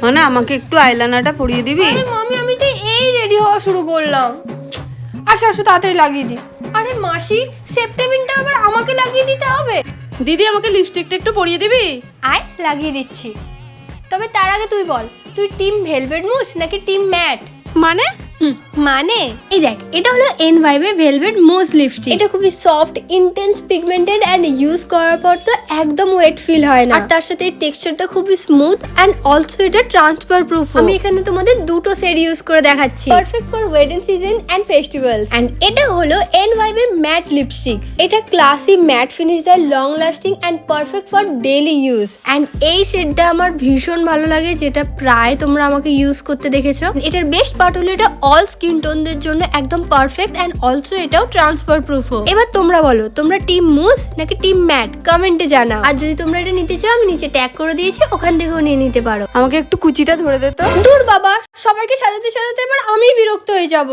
মানে আমাকে একটু আইলাইনারটা পরিয়ে দিবি? আরে মামি, আমি তো এই রেডি হওয়া শুরু করলাম। আসো আসো, তাড়াতাড়ি লাগিয়ে দি। আরে মাসি, সেপ্টেমিনটা আবার আমাকে লাগিয়ে দিতে হবে? দিদি আমাকে লিপস্টিকটা একটু পরিয়ে দিবি? আয় লাগিয়ে দিচ্ছি। তবে তার আগে তুই বল, তুই টিম ভেলভেট মুস নাকি টিম ম্যাট? মানে মানে এই দেখ, এটা হলো N5 ভেলভেট মুস লিপস্টিক। এটা খুবই soft, intense pigmented and use করার পর তো একদম ওয়েট ফিল হয় না। আর তার সাথে এই টেক্সচারটা খুবই স্মুথ এন্ড অলসো এটা ট্রান্সফার প্রুফ। আমি এখানে তোমাদের দুটো সেট ইউজ করে দেখাচ্ছি, perfect for wedding season and festivals. And এটা হলো N5 এর ম্যাট লিপস্টিক। এটা ক্লাসি ম্যাট ফিনিশ দেয়, long lasting and perfect for daily use. And এই শেডটা আমার ভীষণ ভালো লাগে, যেটা প্রায় তোমরা আমাকে ইউজ করতে দেখেছো। এটার বেস্ট পার্ট হলো এটা অল স্কিন টোনদের জন্য একদম পারফেক্ট এন্ড অলসো এটাও ট্রান্সফার প্রুফ। এবার তোমরা বলো, তোমরা টিম মুস নাকি টিম ম্যাট? কমেন্টে জানাও। আর যদি তোমরা এটা নিতে চাও, আমি নিচে ট্যাগ করে দিয়েছি, ওখান থেকেও নিয়ে নিতে পারো। আমাকে একটু কুচিটা ধরে দে তো। দূর বাবা, সবাইকে সাজাতে সাজাতে এবার আমি বিরক্ত হয়ে যাব।